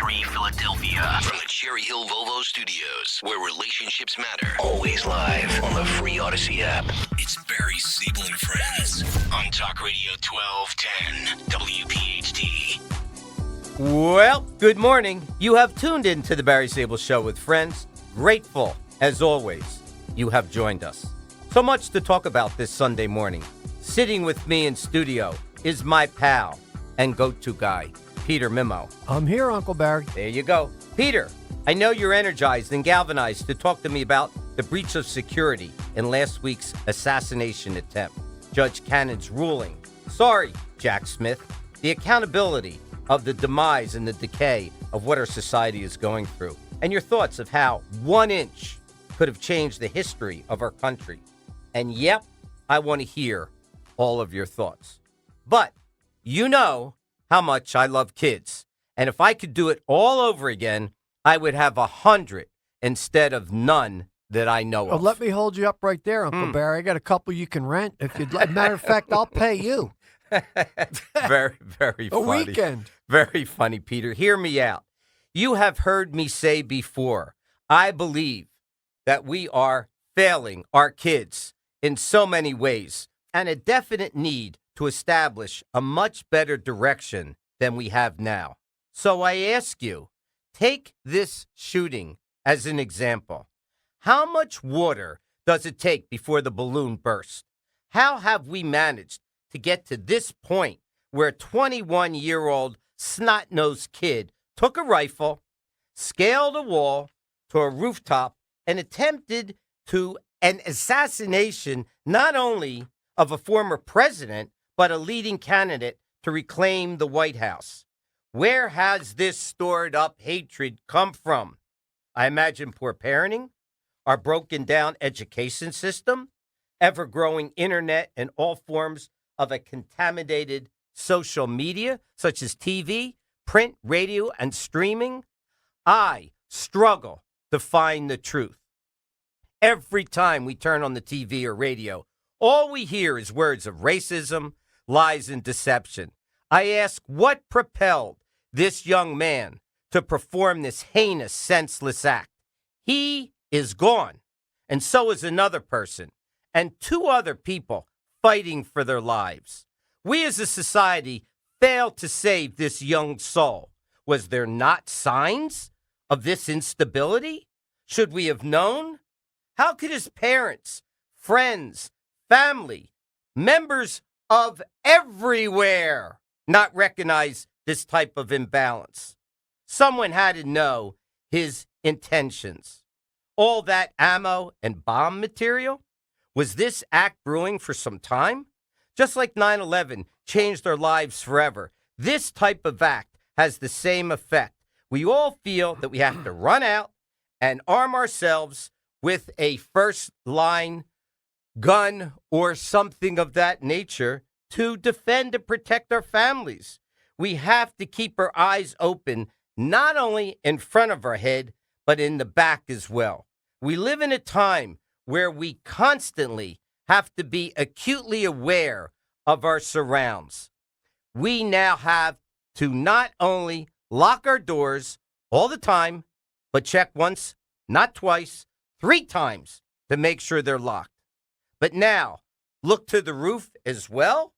93 Philadelphia. From the Cherry Hill Volvo Studios, where relationships matter. Always live on the free Odyssey app. It's Barry, Sable, and Friends on Talk Radio 1210 WPHT. Well, good morning. You have tuned in to the Barry Sable Show with friends. Grateful, as always, you have joined us. So much to talk about this Sunday morning. Sitting with me in studio is my pal and go-to guy, Peter Mimo. I'm here, Uncle Barry. There you go. Peter, I know you're energized and galvanized to talk to me about the breach of security in last week's assassination attempt. Judge Cannon's ruling. Sorry, Jack Smith. The accountability of the demise and the decay of what our society is going through, and your thoughts of how 1 inch could have changed the history of our country. And yep, I want to hear all of your thoughts. But you know how much I love kids, and if I could do it all over again, I would have 100 instead of none that I know of. Let me hold you up right there, Uncle Barry. I got a couple you can rent. If you'd like. Matter of fact, I'll pay you. Very, very funny. A weekend. Very funny, Peter. Hear me out. You have heard me say before, I believe that we are failing our kids in so many ways, and a definite need to establish a much better direction than we have now. So I ask you, take this shooting as an example. How much water does it take before the balloon bursts? How have we managed to get to this point where a 21-year-old snot-nosed kid took a rifle, scaled a wall to a rooftop, and attempted to an assassination not only of a former president, but a leading candidate to reclaim the White House? Where has this stored-up hatred come from? I imagine poor parenting, our broken-down education system, ever-growing internet, and all forms of a contaminated social media, such as TV, print, radio, and streaming. I struggle to find the truth. Every time we turn on the TV or radio, all we hear is words of racism, lies, and deception. I ask, what propelled this young man to perform this heinous, senseless act? He is gone, and so is another person, and 2 other people fighting for their lives. We as a society failed to save this young soul. Was there not signs of this instability? Should we have known? How could his parents, friends, family, members of everywhere not recognize this type of imbalance? Someone had to know his intentions. All that ammo and bomb material? Was this act brewing for some time? Just like 9/11 changed our lives forever, this type of act has the same effect. We all feel that we have to run out and arm ourselves with a first-line gun or something of that nature to defend and protect our families. We have to keep our eyes open, not only in front of our head, but in the back as well. We live in a time where we constantly have to be acutely aware of our surrounds. We now have to not only lock our doors all the time, but check once, not twice, 3 times to make sure they're locked. But now, look to the roof as well?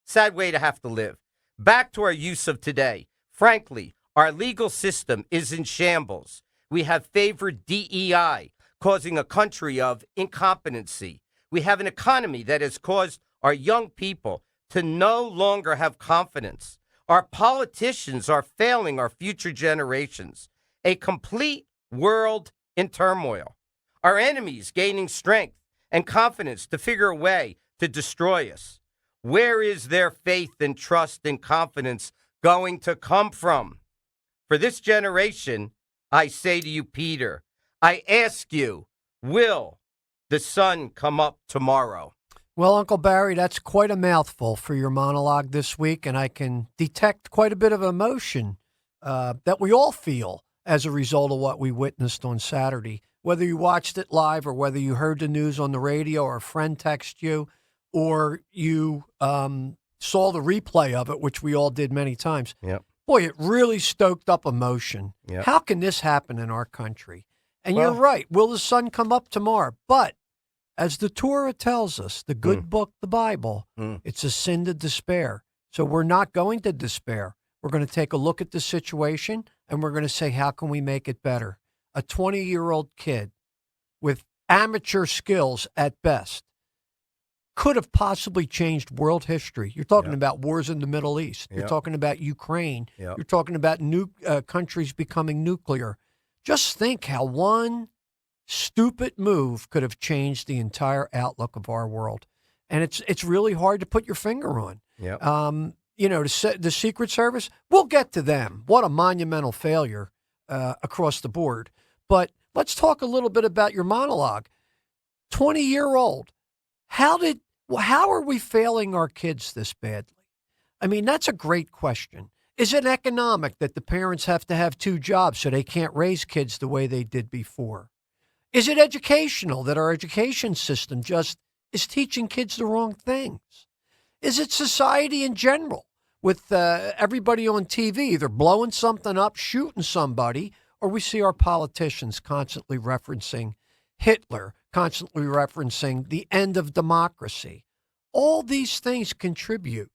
Sad way to have to live. Back to our use of today. Frankly, our legal system is in shambles. We have favored DEI, causing a country of incompetency. We have an economy that has caused our young people to no longer have confidence. Our politicians are failing our future generations. A complete world in turmoil. Our enemies gaining strength and confidence to figure a way to destroy us. Where is their faith and trust and confidence going to come from? For this generation, I say to you, Peter, I ask you, will the sun come up tomorrow? Well, Uncle Barry, that's quite a mouthful for your monologue this week, and I can detect quite a bit of emotion that we all feel as a result of what we witnessed on Saturday. Whether you watched it live or whether you heard the news on the radio or a friend texted you or you saw the replay of it, which we all did many times. Yep. boy, it really stoked up emotion. Yep. How can this happen in our country? And Well- you're right. Will the sun come up tomorrow? But as the Torah tells us, the good book, the Bible, it's a sin to despair. So we're not going to despair. We're going to take a look at the situation and we're going to say, how can we make it better? A 20-year-old kid with amateur skills at best could have possibly changed world history. You're talking about wars in the Middle East. You're talking about Ukraine. You're talking about new countries becoming nuclear. Just think how one stupid move could have changed the entire outlook of our world. And it's really hard to put your finger on. Yep. The Secret Service, we'll get to them. What a monumental failure across the board. But let's talk a little bit about your monologue. 20-year-old, how are we failing our kids this badly? I mean, that's a great question. Is it economic that the parents have to have 2 jobs so they can't raise kids the way they did before? Is it educational that our education system just is teaching kids the wrong things? Is it society in general with everybody on TV either blowing something up, shooting somebody, or we see our politicians constantly referencing Hitler, constantly referencing the end of democracy? All these things contribute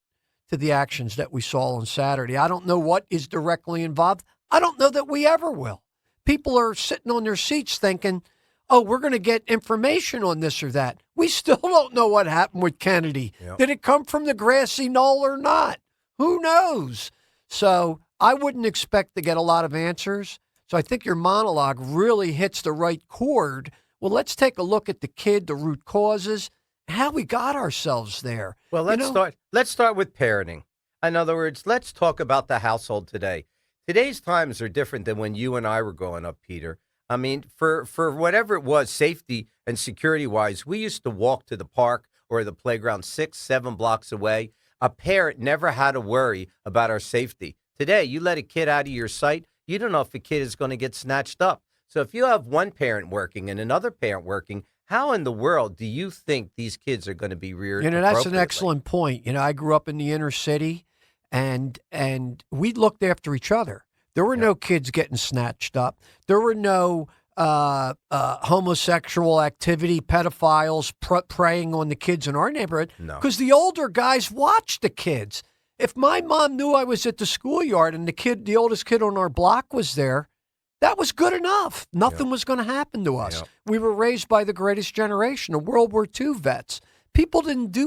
to the actions that we saw on Saturday. I don't know what is directly involved. I don't know that we ever will. People are sitting on their seats thinking, oh, we're going to get information on this or that. We still don't know what happened with Kennedy. Yep. Did it come from the grassy knoll or not? Who knows? So I wouldn't expect to get a lot of answers. So I think your monologue really hits the right chord. Well, let's take a look at the kid, the root causes, how we got ourselves there. Well, let's start with parenting. In other words, let's talk about the household today. Today's times are different than when you and I were growing up, Peter. I mean, for whatever it was, safety and security-wise, we used to walk to the park or the playground 6, 7 blocks away. A parent never had to worry about our safety. Today, you let a kid out of your sight, you don't know if a kid is going to get snatched up. So if you have one parent working and another parent working, how in the world do you think these kids are going to be reared that's an appropriately? excellent point. I grew up in the inner city, and we looked after each other. There were no kids getting snatched up. There were no homosexual activity, pedophiles preying on the kids in our neighborhood. No. Because the older guys watched the kids. If my mom knew I was at the schoolyard and the oldest kid on our block was there, that was good enough. Nothing was going to happen to us. Yep. We were raised by the greatest generation of World War II vets. People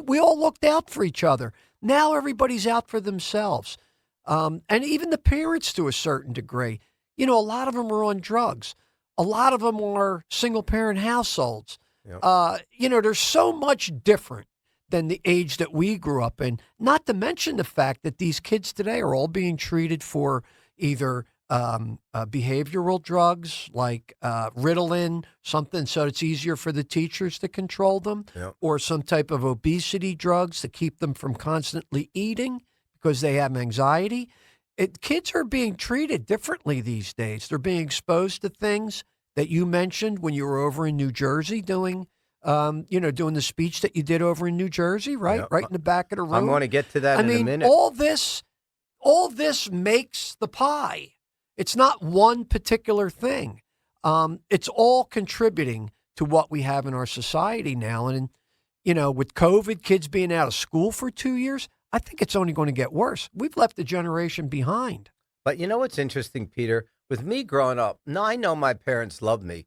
we all looked out for each other. Now everybody's out for themselves. And even the parents to a certain degree. A lot of them are on drugs. A lot of them are single-parent households. Yep. There's so much different than the age that we grew up in, not to mention the fact that these kids today are all being treated for either behavioral drugs like Ritalin, something so it's easier for the teachers to control them, or some type of obesity drugs to keep them from constantly eating because they have anxiety. Kids are being treated differently these days. They're being exposed to things that you mentioned when you were over in New Jersey doing the speech that you did over in New Jersey, right? Yep. Right in the back of the room. I'm going to get to that in a minute. All this makes the pie. It's not one particular thing. It's all contributing to what we have in our society now. And, with COVID, kids being out of school for 2 years, I think it's only going to get worse. We've left a generation behind. But you know what's interesting, Peter? With me growing up, I know my parents loved me,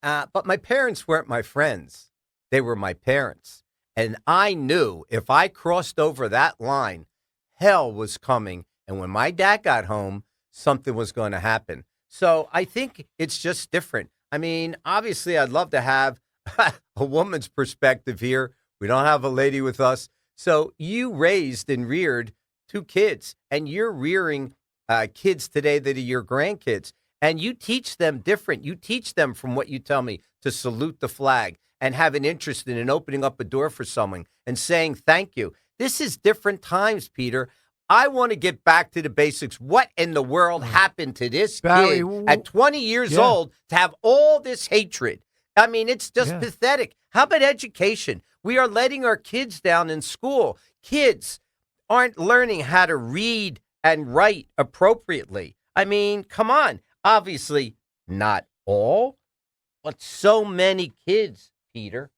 but my parents weren't my friends. They were my parents. And I knew if I crossed over that line, hell was coming. And when my dad got home, something was going to happen. So I think it's just different. I mean, obviously, I'd love to have a woman's perspective here. We don't have a lady with us. So you raised and reared 2 kids, and you're rearing kids today that are your grandkids, and you teach them different. You teach them, from what you tell me, to salute the flag and have an interest in opening up a door for someone and saying thank you. This is different times, Peter. I want to get back to the basics. What in the world happened to this Barry, kid at 20 years old to have all this hatred? I mean, it's just pathetic. How about education? We are letting our kids down in school. Kids aren't learning how to read and write appropriately. I mean, come on. Obviously, not all, but so many kids, Peter.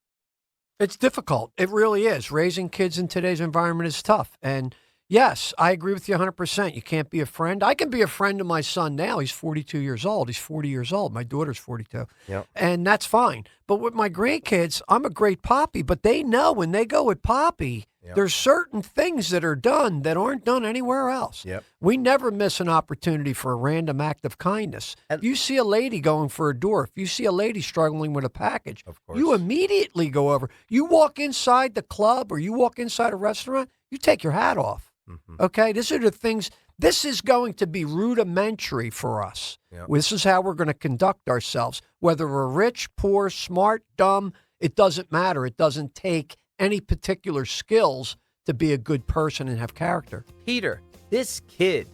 It's difficult. It really is. Raising kids in today's environment is tough. And yes, I agree with you 100%. You can't be a friend. I can be a friend to my son now. He's 42 years old. He's 40 years old. My daughter's 42. Yep. And that's fine. But with my grandkids, I'm a great poppy. But they know when they go with poppy, there's certain things that are done that aren't done anywhere else. Yep. We never miss an opportunity for a random act of kindness. If you see a lady going for a door, if you see a lady struggling with a package, Of course. you immediately go over. You walk inside the club or you walk inside a restaurant, you take your hat off. Mhm. Okay? These are the things. This is going to be rudimentary for us. Yep. This is how we're going to conduct ourselves. Whether we're rich, poor, smart, dumb, it doesn't matter. It doesn't take any particular skills to be a good person and have character. Peter, this kid.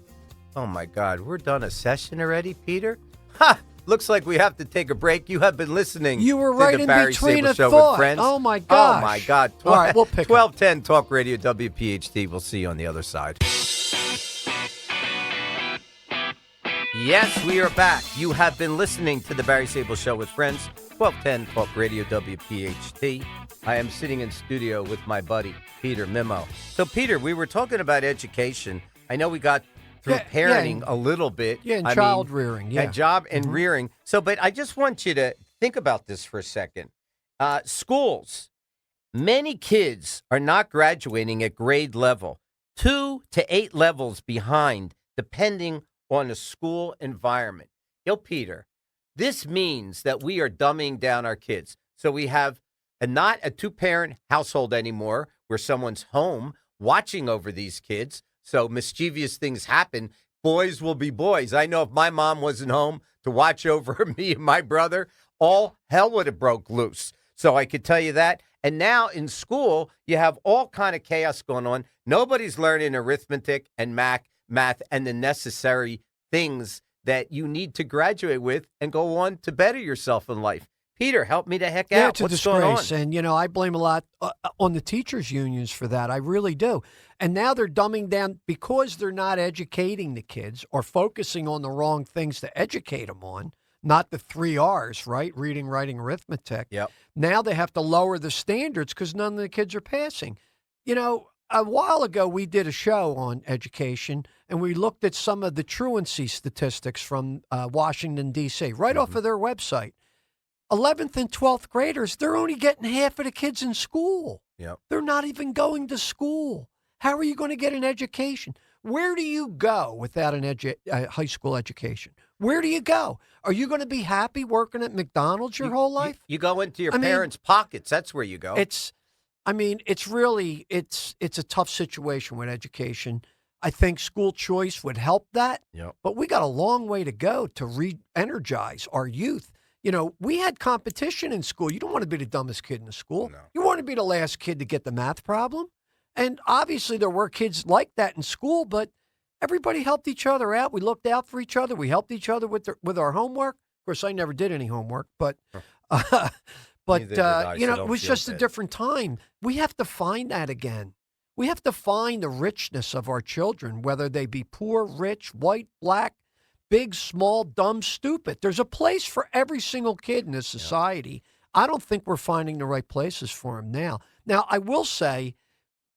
Oh, my God. We're done a session already, Peter? Ha! Looks like we have to take a break. You have been listening You were to right the in Barry between Sable a Show thought. with friends. Oh, my Oh, gosh. my God. All right, we'll pick up. 1210 Talk Radio WPHT. We'll see you on the other side. Yes, we are back. You have been listening to the Barry Sable Show with friends. 1210 Talk Radio WPHT. I am sitting in studio with my buddy, Peter Mimo. So, Peter, we were talking about education. I know we got through parenting a little bit. Yeah, and I child mean, rearing. Yeah. and job and rearing. So, but I just want you to think about this for a second. Schools, many kids are not graduating at grade level, 2 to 8 levels behind, depending on the school environment. Yo, Peter, this means that we are dumbing down our kids. So we have not a two-parent household anymore where someone's home watching over these kids. So mischievous things happen. Boys will be boys. I know if my mom wasn't home to watch over me and my brother, all hell would have broke loose. So I could tell you that. And now in school, you have all kind of chaos going on. Nobody's learning arithmetic and math and the necessary things that you need to graduate with and go on to better yourself in life. Peter, help me the heck out. Yeah, it's a What's going disgrace. on? And, I blame a lot on the teachers' unions for that. I really do. And now they're dumbing down because they're not educating the kids or focusing on the wrong things to educate them on, not the 3 R's, right? Reading, writing, arithmetic. Yep. Now they have to lower the standards because none of the kids are passing. A while ago, we did a show on education, and we looked at some of the truancy statistics from Washington, D.C., right off of their website. 11th and 12th graders, they're only getting half of the kids in school. Yep. They're not even going to school. How are you going to get an education? Where do you go without an high school education? Where do you go? Are you going to be happy working at McDonald's your whole life? You go into your parents' pockets. That's where you go. It's a tough situation with education. I think school choice would help that. Yep. But we got a long way to go to re-energize our youth. We had competition in school. You don't want to be the dumbest kid in the school. No. You want to be the last kid to get the math problem. And obviously there were kids like that in school, but everybody helped each other out. We looked out for each other. We helped each other with our homework. Of course, I never did any homework, but Neither did I, so it don't was feel just a bad. different time. We have to find that again. We have to find the richness of our children, whether they be poor, rich, white, black, big, small, dumb, stupid. There's a place for every single kid in this society. I don't think we're finding the right places for them now. Now, I will say,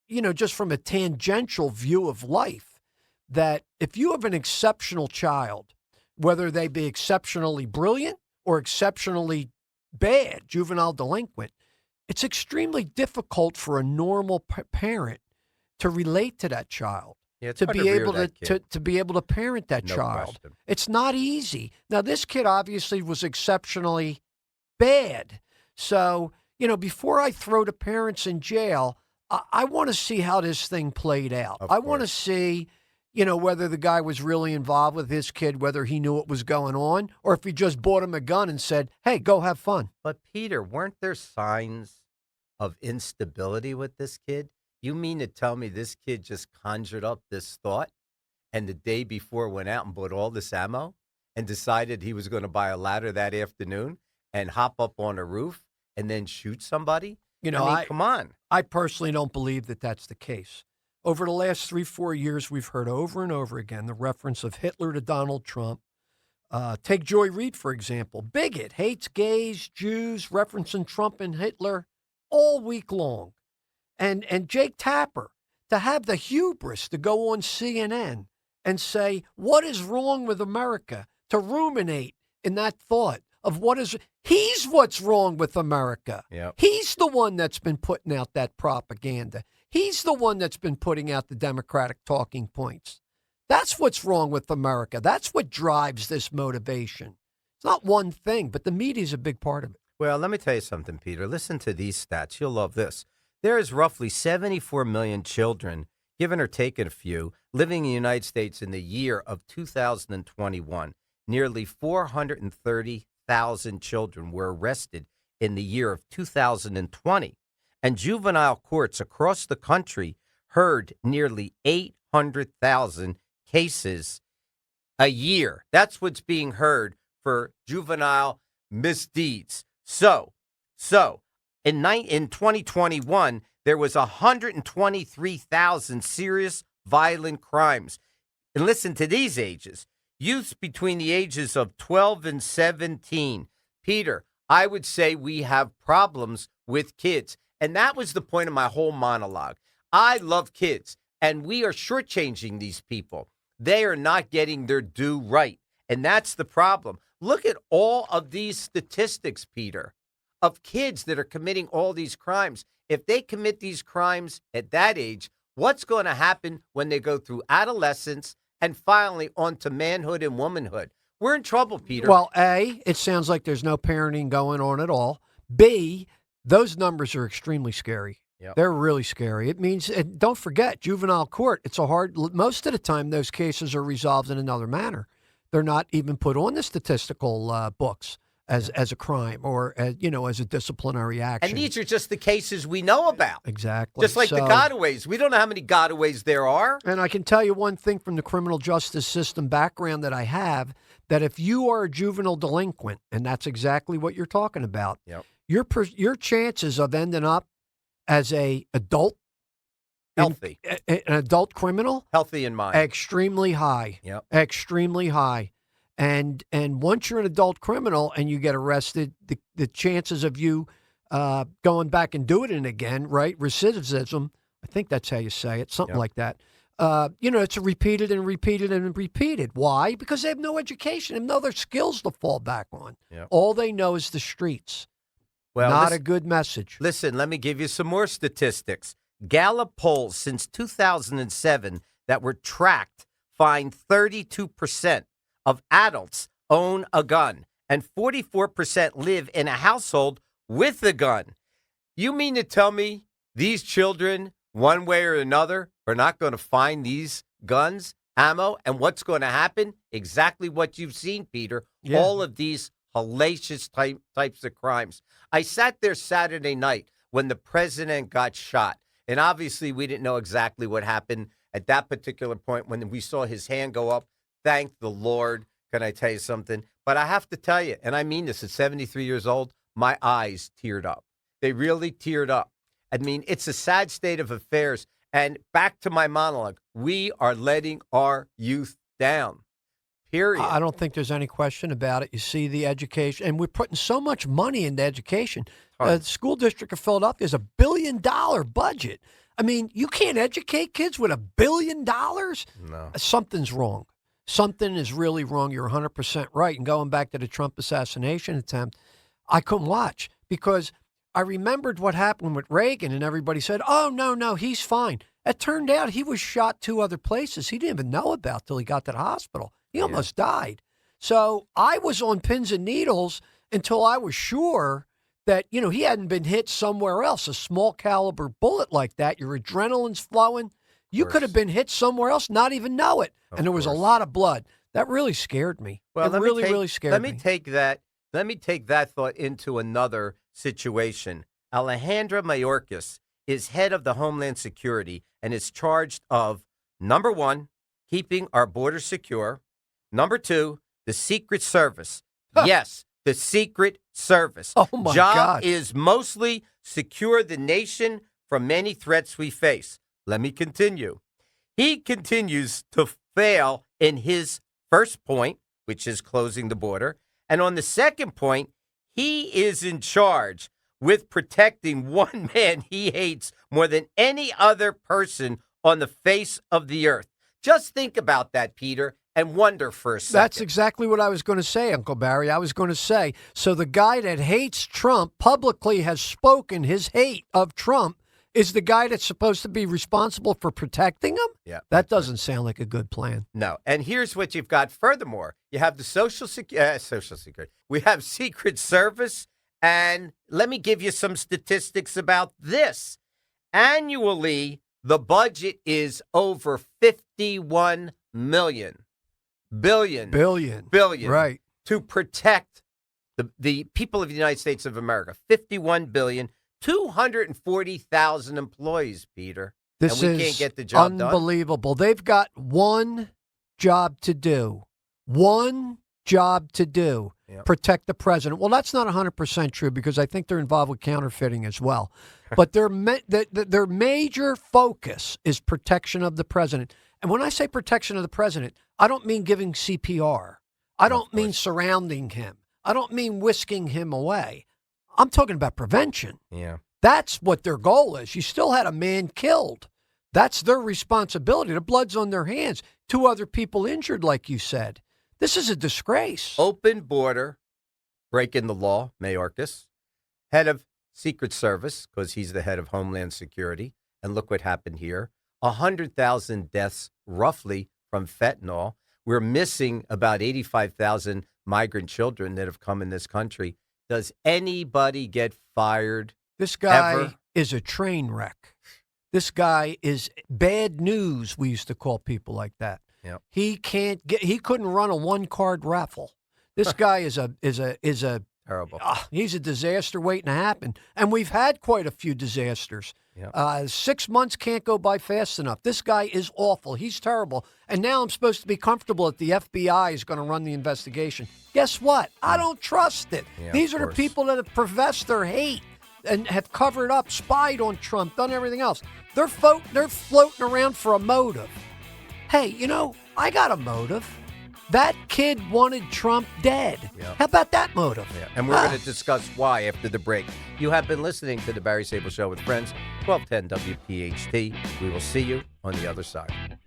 just from a tangential view of life, that if you have an exceptional child, whether they be exceptionally brilliant or exceptionally bad, juvenile delinquent, it's extremely difficult for a normal parent to relate to that child. Yeah, it's To hard be rear able that to kid. to be able to parent that No child. question. It's not easy. Now, this kid obviously was exceptionally bad. So, before I throw the parents in jail, I want to see how this thing played out. Of I want to course. see, whether the guy was really involved with his kid, whether he knew what was going on, or if he just bought him a gun and said, hey, go have fun. But, Peter, weren't there signs of instability with this kid? You mean to tell me this kid just conjured up this thought and the day before went out and bought all this ammo and decided he was going to buy a ladder that afternoon and hop up on a roof and then shoot somebody? I mean, come on. I personally don't believe that that's the case. over the last 3-4 years, we've heard over and over again the reference of Hitler to Donald Trump. Take Joy Reid, for example. Bigot, hates gays, Jews, referencing Trump and Hitler all week long. And Jake Tapper, to have the hubris to go on CNN and say, what is wrong with America? To ruminate in that thought of he's what's wrong with America. Yep. He's the one that's been putting out that propaganda. He's the one that's been putting out the Democratic talking points. That's what's wrong with America. That's what drives this motivation. It's not one thing, but the media is a big part of it. Well, let me tell you something, Peter. Listen to these stats. You'll love this. There is roughly 74 million children, given or taken a few, living in the United States in the year of 2021. Nearly 430,000 children were arrested in the year of 2020. And juvenile courts across the country heard nearly 800,000 cases a year. That's what's being heard for juvenile misdeeds. So in 2021, there was 123,000 serious violent crimes. And listen to these ages. Youths between the ages of 12 and 17. Peter, I would say we have problems with kids. And that was the point of my whole monologue. I love kids, and we are shortchanging these people. They are not getting their due right. And that's the problem. Look at all of these statistics, Peter, of kids that are committing all these crimes. If they commit these crimes at that age, what's going to happen when they go through adolescence and finally onto manhood and womanhood? We're in trouble, Peter. Well, A, it sounds like there's no parenting going on at all. B, those numbers are extremely scary. Yep. They're really scary. It means, and don't forget, juvenile court, most of the time those cases are resolved in another manner. They're not even put on the statistical books as a crime or as a disciplinary action. And these are just the cases we know about. Exactly. Just like the gotaways. We don't know how many gotaways there are. And I can tell you one thing from the criminal justice system background that I have, that if you are a juvenile delinquent, and that's exactly what you're talking about, yep, your chances of ending up as an adult criminal, healthy in mind, extremely high. Yep. Extremely high. And once you're an adult criminal and you get arrested, the chances of you going back and doing it again, right? Recidivism, I think that's how you say it, something like that. It's repeated and repeated and repeated. Why? Because they have no education. They have no other skills to fall back on. Yep. All they know is the streets. Well, not a good message. Listen, let me give you some more statistics. Gallup polls since 2007 that were tracked find 32% of adults own a gun and 44% live in a household with a gun. You mean to tell me these children, one way or another, are not going to find these guns, ammo, and what's going to happen? Exactly what you've seen, Peter. Yeah. All of these hellacious types of crimes. I sat there Saturday night when the president got shot, and obviously we didn't know exactly what happened at that particular point when we saw his hand go up. Thank the Lord. Can I tell you something? But I have to tell you, and I mean this, at 73 years old, my eyes teared up. They really teared up. I mean, it's a sad state of affairs. And back to my monologue, we are letting our youth down. Period. I don't think there's any question about it. You see the education, and we're putting so much money into education. The school district of Philadelphia is $1 billion budget. I mean, you can't educate kids with $1 billion? No. Something's wrong. Something is really wrong. You're 100% right. And going back to the Trump assassination attempt, I couldn't watch because I remembered what happened with Reagan, and everybody said, oh, no, he's fine. It turned out he was shot 2 other places he didn't even know about till he got to the hospital. He almost died. So I was on pins and needles until I was sure that, he hadn't been hit somewhere else. A small caliber bullet like that, your adrenaline's flowing. You could have been hit somewhere else, not even know it. And there was a lot of blood. That really scared me. Well, it really scared me. Let me take that thought into another situation. Alejandra Mayorkas is head of the Homeland Security and is charged of, number 1, keeping our border secure. Number 2, the Secret Service. Yes, the Secret Service. Oh, my Job God. is mostly secure the nation from many threats we face. let me continue. He continues to fail in his first point, which is closing the border. And on the second point, he is in charge with protecting one man he hates more than any other person on the face of the earth. Just think about that, Peter, and wonder for a second. That's exactly what I was going to say, Uncle Barry. I was going to say, so the guy that hates Trump publicly has spoken his hate of Trump is the guy that's supposed to be responsible for protecting him? Yeah. That doesn't sound like a good plan. No. And here's what you've got furthermore. You have the Social Security. We have Secret Service. And let me give you some statistics about this. Annually, the budget is over 51 billion. Right. To protect the people of the United States of America. 51 billion. 240,000 employees, Peter. This and we can't get the job done. Unbelievable. They've got one job to do. Yep. Protect the president. Well, that's not 100% true because I think they're involved with counterfeiting as well. But their major focus is protection of the president. And when I say protection of the president, I don't mean giving CPR. I don't mean surrounding him. I don't mean whisking him away. I'm talking about prevention. Yeah. That's what their goal is. You still had a man killed. That's their responsibility. The blood's on their hands. 2 other people injured, like you said. This is a disgrace. Open border, breaking the law, Mayorkas, head of Secret Service, because he's the head of Homeland Security. And look what happened here. 100,000 deaths, roughly, from fentanyl. We're missing about 85,000 migrant children that have come in this country. Does anybody get fired? This guy ever? Is a train wreck. This guy is bad news. We used to call people like that. Yep. He couldn't run a 1-card raffle. This guy is a terrible. He's a disaster waiting to happen. And we've had quite a few disasters. Yep. 6 months can't go by fast enough. This guy is awful. He's terrible. And now I'm supposed to be comfortable that the FBI is going to run the investigation. Guess what? I don't trust it. Yeah, These of are the course. people that have professed their hate and have covered up, spied on Trump, done everything else. They're floating around for a motive. Hey, I got a motive. That kid wanted Trump dead. Yep. How about that motive? Yeah. And we're going to discuss why after the break. You have been listening to the Barry Sable Show with friends, 1210 WPHT. We will see you on the other side.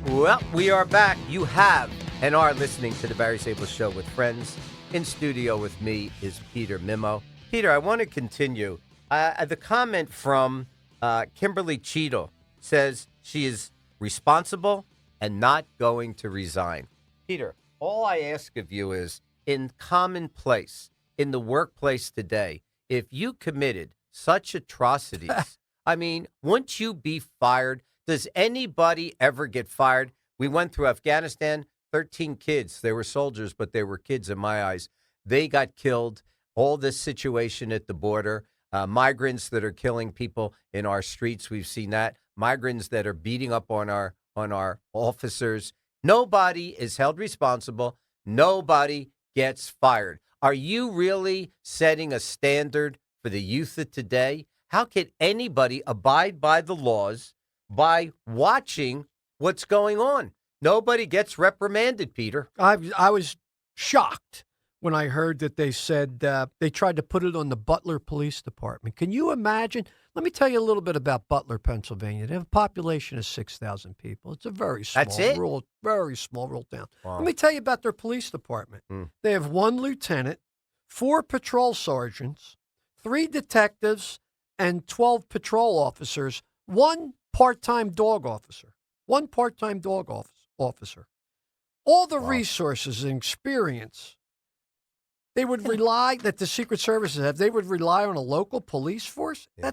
Well, we are back. You have and are listening to the Barry Sable Show with friends. In studio with me is Peter Mimo. Peter, I want to continue. The comment from Kimberly Cheadle says she is responsible and not going to resign. Peter, all I ask of you is, in commonplace, in the workplace today, if you committed such atrocities, I mean, wouldn't you be fired? Does anybody ever get fired? We went through Afghanistan, 13 kids. They were soldiers, but they were kids in my eyes. They got killed. All this situation at the border, migrants that are killing people in our streets. We've seen that. Migrants that are beating up on our officers. Nobody is held responsible. Nobody gets fired. Are you really setting a standard for the youth of today? How can anybody abide by the laws by watching what's going on? Nobody gets reprimanded, Peter. I was shocked when I heard that they said they tried to put it on the Butler Police Department. Can you imagine? Let me tell you a little bit about Butler, Pennsylvania. They have a population of 6,000 people. It's a very small, very small rural town. Wow. Let me tell you about their police department. They have 1 lieutenant, 4 patrol sergeants, 3 detectives, and 12 patrol officers, 1 part-time dog officer. All the resources and experience they would rely that the Secret Services have. They would rely on a local police force. Yeah,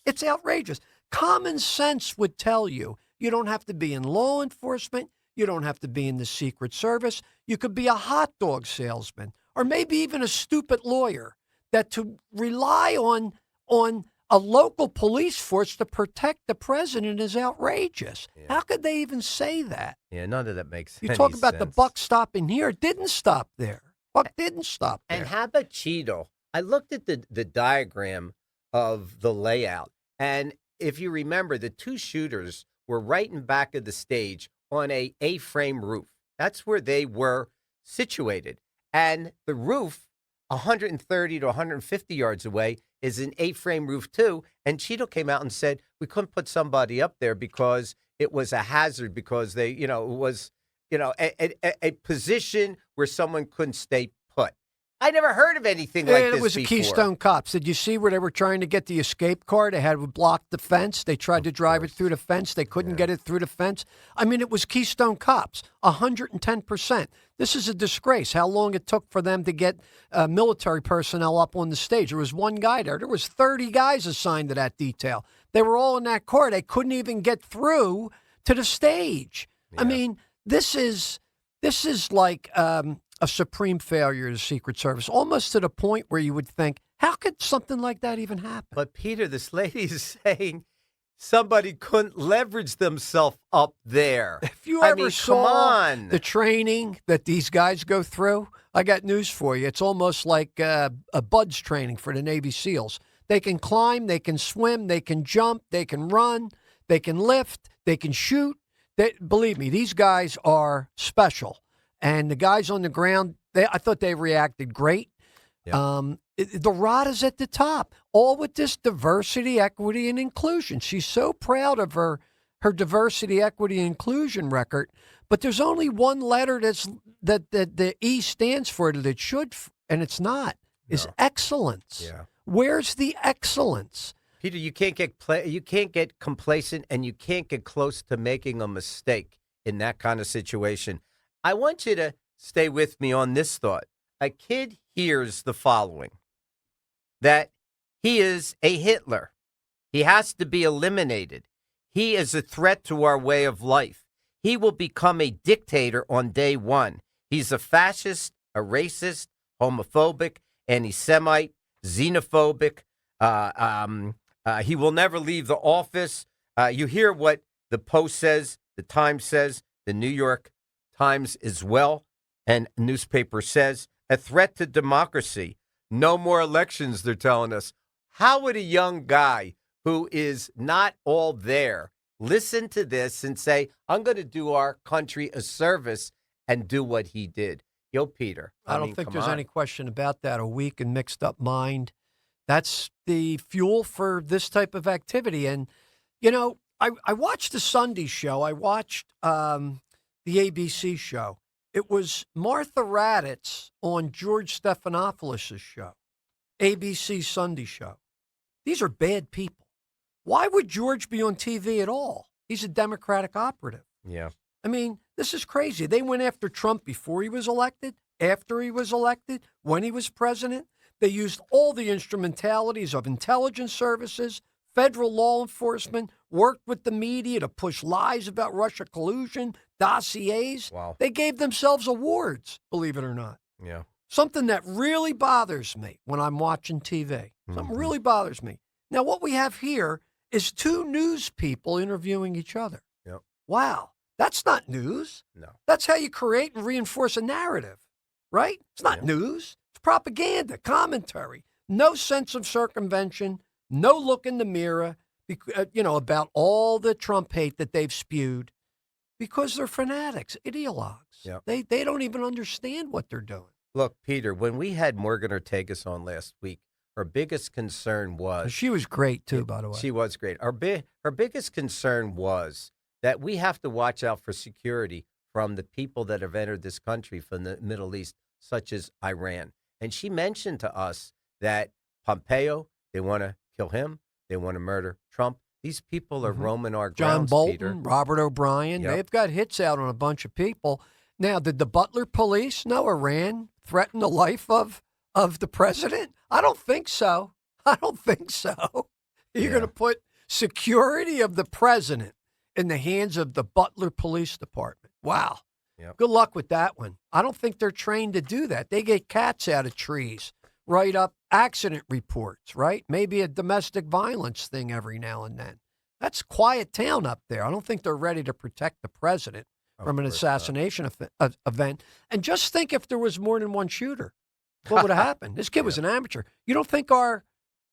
It's outrageous. Common sense would tell you don't have to be in law enforcement. You don't have to be in the Secret Service. You could be a hot dog salesman or maybe even a stupid lawyer. That to rely on a local police force to protect the president is outrageous. Yeah. How could they even say that? Yeah, none of that makes sense. You talk about the buck stopping here. It didn't stop there. Buck didn't stop there. And how about Cheadle? I looked at the diagram of the layout, And if you remember, the two shooters were right in back of the stage on a A-frame roof. That's where they were situated. And the roof, 130 to 150 yards away, is an A-frame roof too. And Cheeto came out and said we couldn't put somebody up there because it was a hazard, because they, it was, a position where someone couldn't stay put. I never heard of anything like this it was before. a Keystone Cops. Did you see where they were trying to get the escape car? They had blocked the fence. They tried to drive it through the fence. They couldn't get it through the fence. I mean, it was Keystone Cops, 110%. This is a disgrace how long it took for them to get military personnel up on the stage. There was one guy there. There was 30 guys assigned to that detail. They were all in that car. They couldn't even get through to the stage. Yeah. I mean, this is like a supreme failure of the Secret Service, almost to the point where you would think, how could something like that even happen? But, Peter, this lady is saying somebody couldn't leverage themselves up there. If you ever saw the training that these guys go through, I got news for you. It's almost like a BUDS training for the Navy SEALs. They can climb, they can swim, they can jump, they can run, they can lift, they can shoot. Believe me, these guys are special. And the guys on the ground, I thought they reacted great. Yep. The rod is at the top, all with this diversity, equity, and inclusion. She's so proud of her diversity, equity, and inclusion record. But there's only one letter that the E stands for that it should, and it's not. Is excellence. Yeah. Where's the excellence? Peter, you can't get complacent, and you can't get close to making a mistake in that kind of situation. I want you to stay with me on this thought. A kid hears the following, that he is a Hitler. He has to be eliminated. He is a threat to our way of life. He will become a dictator on day one. He's a fascist, a racist, homophobic, anti-Semite, xenophobic. He will never leave the office. You hear what the Post says, the Times says, the New York Times as well, and newspaper says, a threat to democracy. No more elections, they're telling us. How would a young guy who is not all there listen to this and say, I'm going to do our country a service and do what he did? Yo, Peter. I don't think there's any question about that. A weak and mixed up mind. That's the fuel for this type of activity. And, I watched the Sunday show. I watched the ABC show. It was Martha Raddatz on George Stephanopoulos' show, ABC Sunday show. These are bad people. Why would George be on TV at all? He's a Democratic operative. Yeah. I mean, this is crazy. They went after Trump before he was elected, after he was elected, when he was president. They used all the instrumentalities of intelligence services, federal law enforcement, worked with the media to push lies about Russia collusion, dossiers. Wow. They gave themselves awards, believe it or not. Yeah. Something that really bothers me when I'm watching TV. Something really bothers me. Now, what we have here is two news people interviewing each other. Yep. Wow. That's not news. No. That's how you create and reinforce a narrative, right? It's not news. It's propaganda, commentary. No sense of circumvention, no look in the mirror, about all the Trump hate that they've spewed because they're fanatics, ideologues. Yep. They don't even understand what they're doing. Look, Peter, when we had Morgan Ortegas on last week, her biggest concern was... She was great, too, by the way. She was great. Her biggest concern was that we have to watch out for security from the people that have entered this country from the Middle East, such as Iran. And she mentioned to us that Pompeo, they want to kill him. They want to murder Trump. These people are roaming our grounds, John Bolton, Peter. Robert O'Brien, they've got hits out on a bunch of people. Now, did the Butler police know Iran threatened the life of the president? I don't think so. You're going to put security of the president in the hands of the Butler Police Department. Wow. Yep. Good luck with that one. I don't think they're trained to do that. They get cats out of trees, write up accident reports, right? Maybe a domestic violence thing every now and then. That's quiet town up there. I don't think they're ready to protect the president from an assassination event. And just think if there was more than one shooter, what would have happened? This kid was an amateur. You don't think our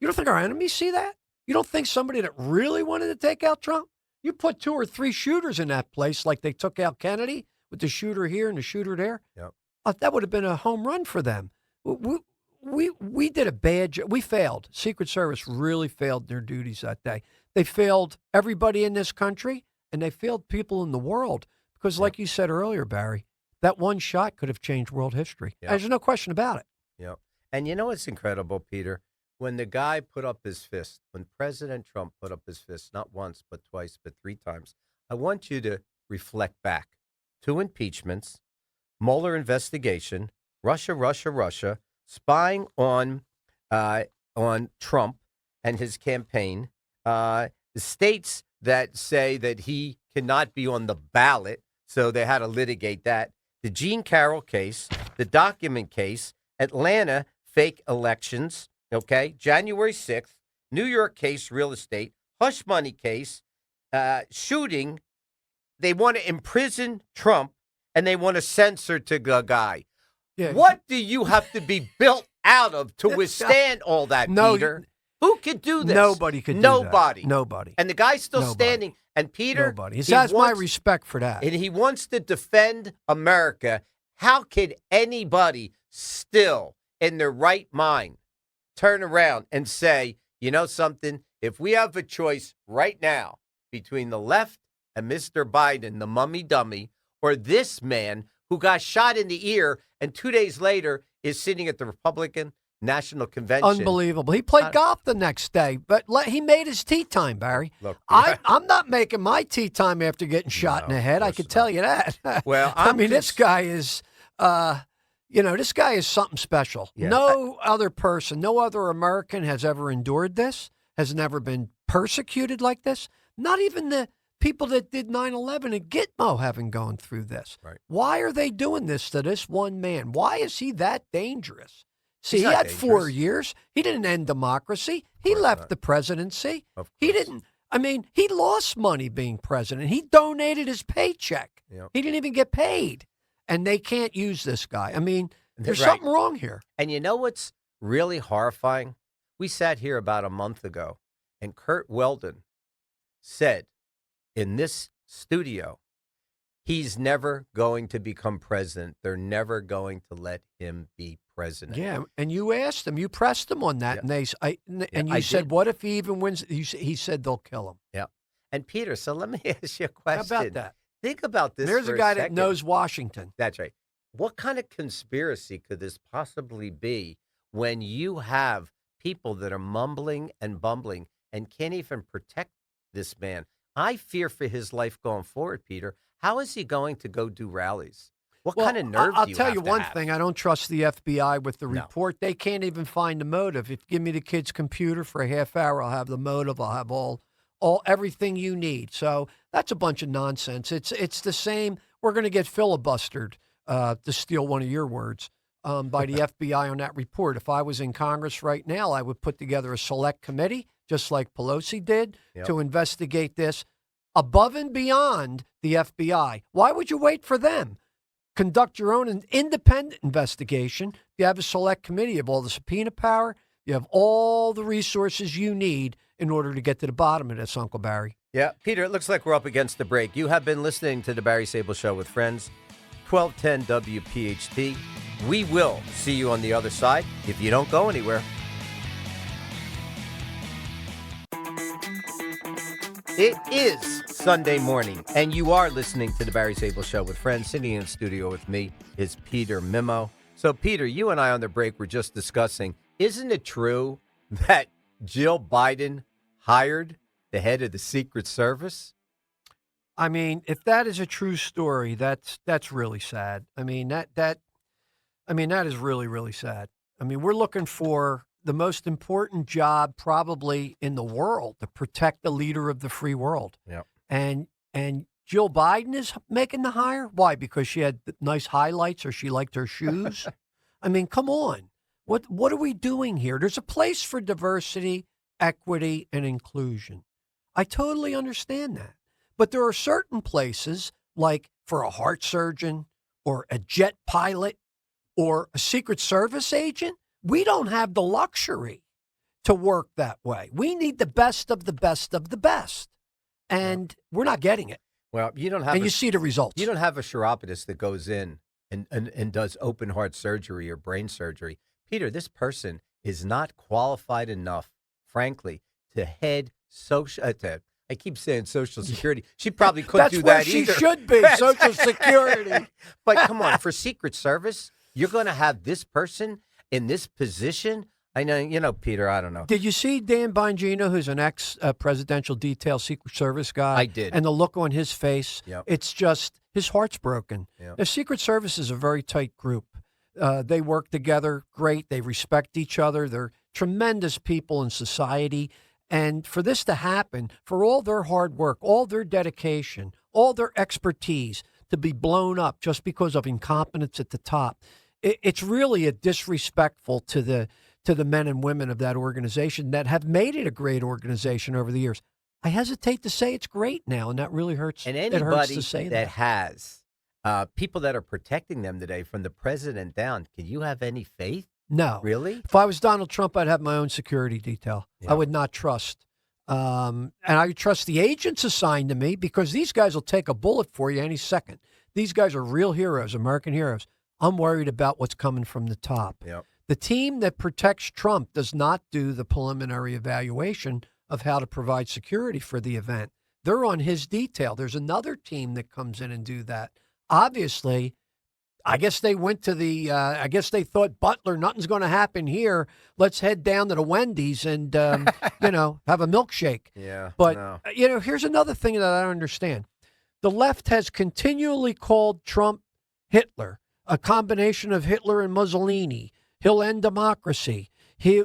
enemies see that? You don't think somebody that really wanted to take out Trump? You put 2 or 3 shooters in that place like they took out Kennedy with the shooter here and the shooter there. Yep. That would have been a home run for them. We did a bad job. We failed. Secret Service really failed their duties that day. They failed everybody in this country, and they failed people in the world. Because like you said earlier, Barry, that one shot could have changed world history. Yep. There's no question about it. Yeah. And you know what's incredible, Peter? When the guy put up his fist, when President Trump put up his fist, not once, but twice, but 3 times, I want you to reflect back. 2 impeachments, Mueller investigation, Russia, spying on Trump and his campaign, the states that say that he cannot be on the ballot, so they had to litigate that, the Jean Carroll case, the document case, Atlanta fake elections, okay, January 6th, New York case, real estate, hush money case, shooting. They want to imprison Trump, and they want to censor to the guy. Yeah. What do you have to be built out of to withstand all that, Peter? Who could do this? Nobody could do Nobody. that. Nobody. And the guy's still standing. And Peter, Nobody. He has my respect for that. And he wants to defend America. How could anybody still, in their right mind, turn around and say, you know something? If we have a choice right now between the left and Mr. Biden, the mummy dummy, or this man who got shot in the ear and 2 days later is sitting at the Republican National Convention. Unbelievable. He played golf the next day, but he made his tea time, Barry. Look, I'm not making my tea time after getting shot in the head. I can tell you that. Well, this guy is, this guy is something special. Yeah, no other person, no other American has ever endured this, has never been persecuted like this. Not even the people that did 9/11 and Gitmo haven't gone through this. Right. Why are they doing this to this one man? Why is he that dangerous? See, He's he not had 4 dangerous. years. He didn't end democracy. He left the presidency. Of He course. didn't. I mean, he lost money being president. He donated his paycheck. Yep. He didn't even get paid. And they can't use this guy. I mean, there's Right. something wrong here. And you know what's really horrifying? We sat here about a month ago, and Kurt Weldon said in this studio, he's never going to become president. They're never going to let him be president. Yeah, and you asked him, you pressed him on that, Yeah. and you I said, did. "What if he even wins?" He said they'll kill him. Yeah. And Peter, so let me ask you a How question. about that? Think about this. There's for a guy that second. knows Washington. That's right. What kind of conspiracy could this possibly be when you have people that are mumbling and bumbling and can't even protect this man? I fear for his life going forward, Peter. How is he going to go do rallies? What kind of nerve I'll do you tell have you to one have? thing. I don't trust the FBI with the No. report. They can't even find the motive. If you give me the kid's computer for a half hour, I'll have the motive. I'll have all everything you need. So that's a bunch of nonsense. It's the same. We're going to get filibustered, to steal one of your words, by the FBI on that report. If I was in Congress right now, I would put together a select committee, just like Pelosi did, Yep. to investigate this above and beyond the FBI. Why would you wait for them? Conduct your own independent investigation. You have a select committee. You have all the subpoena power. You have all the resources you need in order to get to the bottom of this, Uncle Barry. Yeah, Peter, it looks like we're up against the break. You have been listening to the Barry Sable Show with friends, 1210 WPHT. We will see you on the other side if you don't go anywhere. It is Sunday morning, and you are listening to the Barry Sable Show with friends. Sitting in the studio with me is Peter Mimo. So, Peter, you and I on the break were just discussing, isn't it true that Jill Biden hired the head of the Secret Service? I mean, if that is a true story, that's really sad. I mean, that is really, really sad. I mean, we're looking for the most important job probably in the world to protect the leader of the free world. Yeah. And Jill Biden is making the hire. Why? Because she had nice highlights or she liked her shoes? I mean, come on. What are we doing here? There's a place for diversity, equity, and inclusion. I totally understand that. But there are certain places, like for a heart surgeon or a jet pilot or a Secret Service agent, we don't have the luxury to work that way. We need the best of the best of the best. And we're not getting it. Well, you don't have And you see the results. You don't have a chiropodist that goes in and does open heart surgery or brain surgery. Peter, this person is not qualified enough, frankly, to head social. I keep saying Social Security. She probably couldn't do that either. That's where she should be, Social Security. But come on, for Secret Service, you're going to have this person in this position? I know, Peter, I don't know. Did you see Dan Bongino, who's an ex-presidential detail Secret Service guy? I did. And the look on his face, It's just, his heart's broken. Yep. The Secret Service is a very tight group. They work together great. They respect each other. They're tremendous people in society. And for this to happen, for all their hard work, all their dedication, all their expertise to be blown up just because of incompetence at the top, it's really a disrespectful to the men and women of that organization that have made it a great organization over the years. I hesitate to say it's great now, and that really hurts. And it hurts anybody to say that has people that are protecting them today, from the president down, can you have any faith? No. Really? If I was Donald Trump, I'd have my own security detail. I would not trust. And I would trust the agents assigned to me, because these guys will take a bullet for you any second. These guys are real heroes, American heroes. I'm worried about what's coming from the top. Yep. The team that protects Trump does not do the preliminary evaluation of how to provide security for the event. They're on his detail. There's another team that comes in and do that. Obviously, I guess they went to I guess they thought, Butler, nothing's going to happen here. Let's head down to the Wendy's and, have a milkshake. Yeah. But, here's another thing that I don't understand. The left has continually called Trump Hitler, a combination of Hitler and Mussolini. He'll end democracy.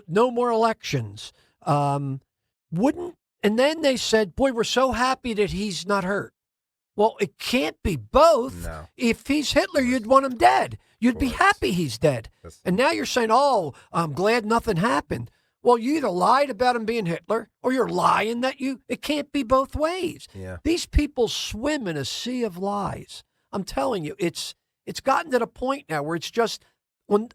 No more elections. And then they said, boy, we're so happy that he's not hurt. Well, it can't be both. No. If he's Hitler, you'd want him dead. You'd be happy he's dead. And now you're saying, oh, I'm glad nothing happened. Well, you either lied about him being Hitler, or you're lying that it can't be both ways. Yeah. These people swim in a sea of lies. I'm telling you, it's gotten to the point now where it's just on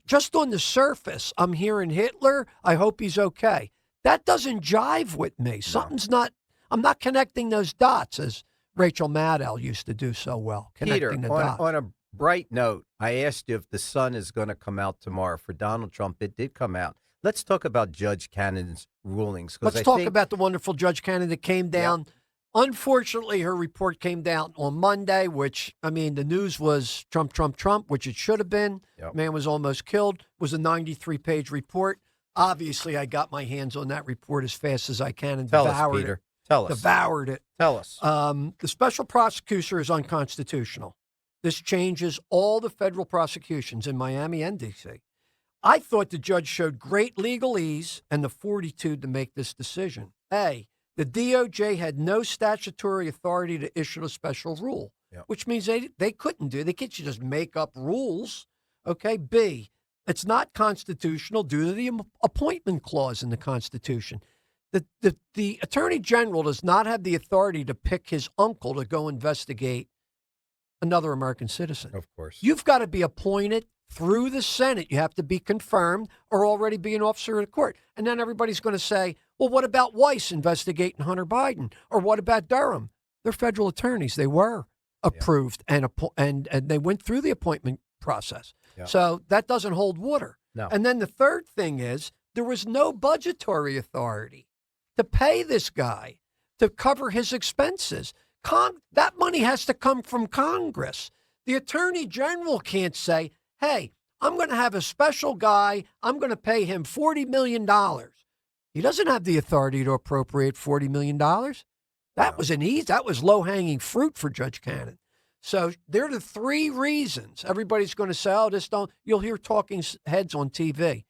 the surface, I'm hearing Hitler, I hope he's okay. That doesn't jive with me. No. I'm not connecting those dots, as Rachel Maddow used to do so well. Peter, Connecting the dots. on a bright note, I asked you if the sun is going to come out tomorrow. For Donald Trump, it did come out. Let's talk about Judge Cannon's rulings. Let's talk about the wonderful Judge Cannon that came down. Yep. Unfortunately, her report came down on Monday, which, the news was Trump, Trump, Trump, which it should have been. Yep. Man was almost killed. It was a 93-page report. Obviously, I got my hands on that report as fast as I can and devoured Peter. it. Tell us. Devoured it. Tell us. The special prosecutor is unconstitutional. This changes all the federal prosecutions in Miami and D.C. I thought the judge showed great legalese and the fortitude to make this decision. A, the DOJ had no statutory authority to issue a special rule, which means they couldn't do. They can't just make up rules. Okay. B, it's not constitutional due to the appointment clause in the Constitution. The Attorney General does not have the authority to pick his uncle to go investigate another American citizen. Of course. You've got to be appointed through the Senate. You have to be confirmed or already be an officer of the court. And then everybody's going to say, well, what about Weiss investigating Hunter Biden? Or what about Durham? They're federal attorneys. They were approved and they went through the appointment process. Yeah. So that doesn't hold water. No. And then the third thing is there was no budgetary authority to pay this guy to cover his expenses. That money has to come from Congress. The Attorney General can't say, hey, I'm going to have a special guy. I'm going to pay him $40 million. He doesn't have the authority to appropriate $40 million. That was low-hanging fruit for Judge Cannon. So there are the three reasons. Everybody's going to say, oh, you'll hear talking heads on TV.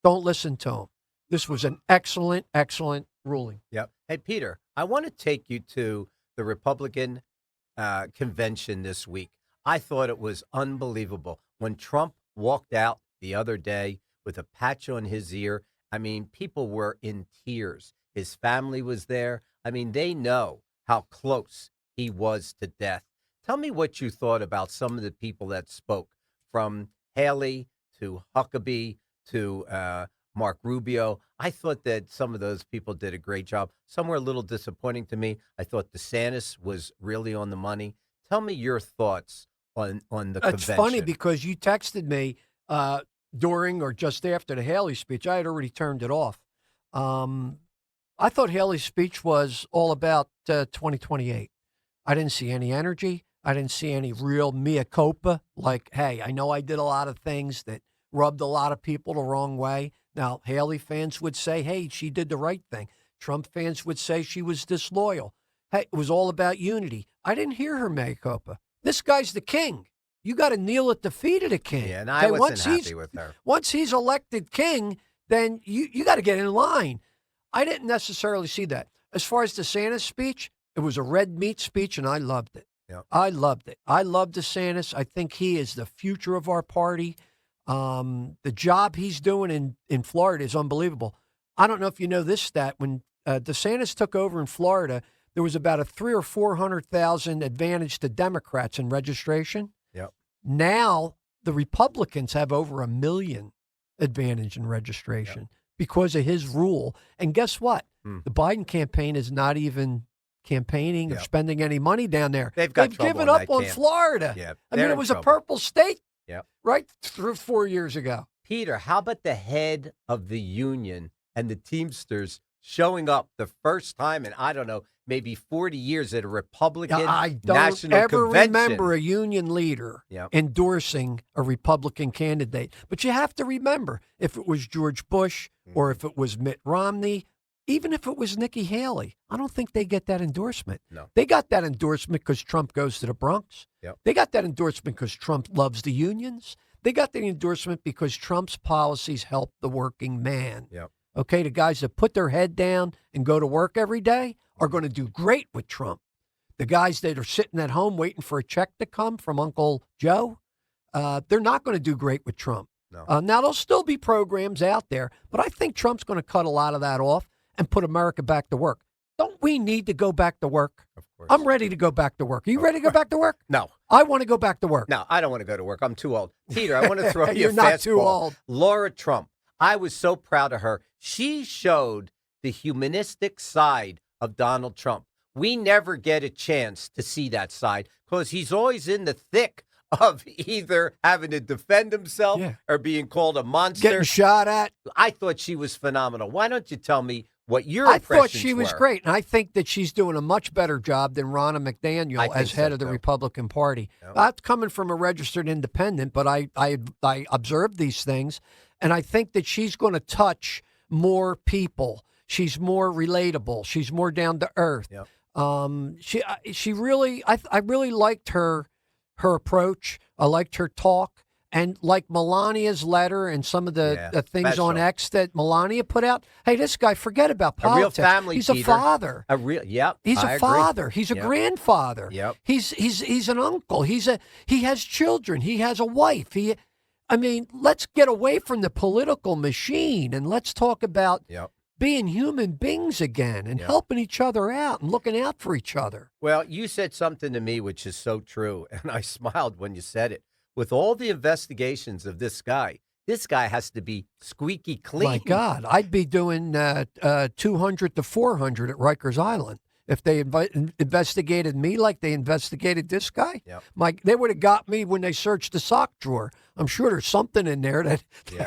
Don't listen to them. This was an excellent, excellent ruling. Yep. Hey, Peter, I want to take you to the Republican convention this week. I thought it was unbelievable. When Trump walked out the other day with a patch on his ear, people were in tears. His family was there. They know how close he was to death. Tell me what you thought about some of the people that spoke, from Haley to Huckabee to Mark Rubio. I thought that some of those people did a great job. Some were a little disappointing to me. I thought DeSantis was really on the money. Tell me your thoughts on the convention. It's funny because you texted me during or just after the Haley speech. I had already turned it off. I thought Haley's speech was all about 2028. I didn't see any energy. I didn't see any real mea culpa, like, hey, I know I did a lot of things that rubbed a lot of people the wrong way. Now, Haley fans would say, hey, she did the right thing. Trump fans would say she was disloyal. Hey, it was all about unity. I didn't hear her mea culpa. This guy's the king. You got to kneel at the feet of the king. Yeah, and I wasn't happy with her. Once he's elected king, then you got to get in line. I didn't necessarily see that. As far as DeSantis' speech, it was a red meat speech, and I loved it. Yep. I loved it. I love DeSantis. I think he is the future of our party. The job he's doing in Florida is unbelievable. I don't know if you know this stat. When DeSantis took over in Florida, there was about a 300,000 or 400,000 advantage to Democrats in registration. Yep. Now the Republicans have over 1 million advantage in registration because of his rule. And guess what? The Biden campaign is not even campaigning or spending any money down there. They've given up on Florida. Yeah, I mean, it was a purple state right through 4 years ago. Peter, how about the head of the union and the Teamsters showing up the first time in, I don't know, maybe 40 years at a Republican I don't national ever convention? remember a union leader endorsing a Republican candidate. But you have to remember, if it was George Bush or if it was Mitt Romney, even if it was Nikki Haley, I don't think they get that endorsement. No. They got that endorsement because Trump goes to the Bronx. Yep. They got that endorsement because Trump loves the unions. They got the endorsement because Trump's policies help the working man. Yep. Okay, the guys that put their head down and go to work every day are going to do great with Trump. The guys that are sitting at home waiting for a check to come from Uncle Joe, they're not going to do great with Trump. No. Now, there'll still be programs out there, but I think Trump's going to cut a lot of that off and put America back to work. Don't we need to go back to work? Of course. I'm ready to go back to work. Are you ready to go back to work? No. I want to go back to work. No, I don't want to go to work. I'm too old. Peter, I want to throw you You're a not fastball. too old. Laura Trump. I was so proud of her. She showed the humanistic side of Donald Trump. We never get a chance to see that side because he's always in the thick of either having to defend himself or being called a monster. Getting shot at. I thought she was phenomenal. Why don't you tell me what your I impressions thought she was were? great, and I think that she's doing a much better job than Ronna McDaniel as head of the too. Republican Party. Yep. That's coming from a registered independent, but I observed these things, and I think that she's going to touch more people. She's more relatable. She's more down to earth. Yep. She really, I really liked her approach. I liked her talk. And like Melania's letter and some of the things on X that Melania put out, hey, this guy, forget about politics. A real family, He's Peter. a father. He's a father. He's a grandfather. Yep. He's an uncle. He has children. He has a wife. Let's get away from the political machine and let's talk about being human beings again and helping each other out and looking out for each other. Well, you said something to me which is so true, and I smiled when you said it. With all the investigations of this guy has to be squeaky clean. My God, I'd be doing 200 to 400 at Rikers Island if they investigated me like they investigated this guy. Yep. They would have got me when they searched the sock drawer. I'm sure there's something in there that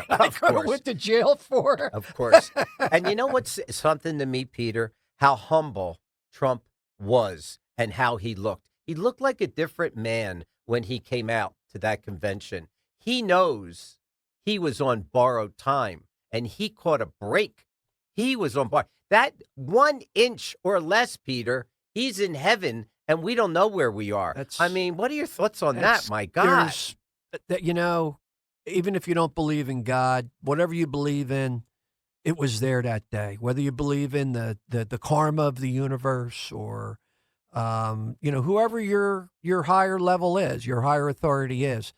I could have went to jail for. Of course. And you know what's something to me, Peter? How humble Trump was and how he looked. He looked like a different man when he came out to that convention. He knows he was on borrowed time and he caught a break. He was on borrowed. That 1 inch or less, Peter, he's in heaven and we don't know where we are. What are your thoughts on that? My God. Even if you don't believe in God, whatever you believe in, it was there that day. Whether you believe in the karma of the universe or whoever your higher level is, your higher authority is,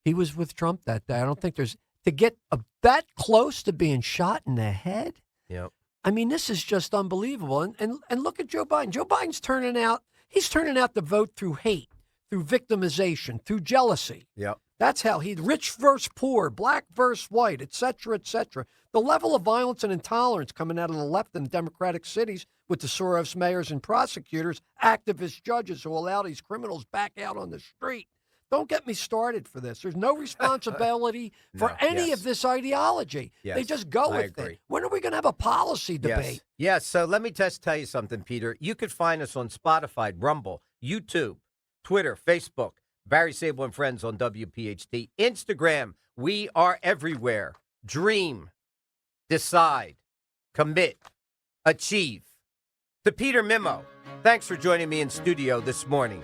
he was with Trump that day. I don't think there's to get that close to being shot in the head. Yep. This is just unbelievable. And look at Joe Biden. Joe Biden's turning out the vote through hate, through victimization, through jealousy. Yep. That's how rich versus poor, black versus white, et cetera, et cetera. The level of violence and intolerance coming out of the left in democratic cities with the Soros mayors and prosecutors, activist judges who allow these criminals back out on the street. Don't get me started for this. There's no responsibility for any of this ideology. Yes, they just go with it. When are we going to have a policy debate? Yes. So let me just tell you something, Peter. You could find us on Spotify, Rumble, YouTube, Twitter, Facebook, Barry Sable and Friends on WPHT, Instagram. We are everywhere. Dream, decide, commit, achieve. To Peter Mimo, thanks for joining me in studio this morning.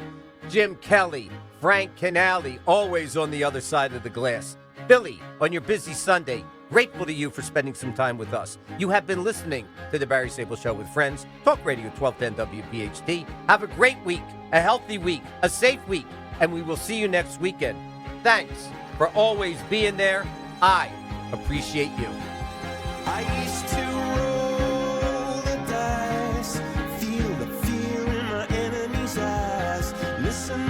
Jim Kelly, Frank Canali, always on the other side of the glass. Billy, on your busy Sunday, grateful to you for spending some time with us. You have been listening to The Barry Sable Show with Friends, Talk Radio 1210 WPHT. Have a great week, a healthy week, a safe week, and we will see you next weekend. Thanks for always being there. I appreciate you. I used to roll the dice, feel the fear in my enemy's eyes, listen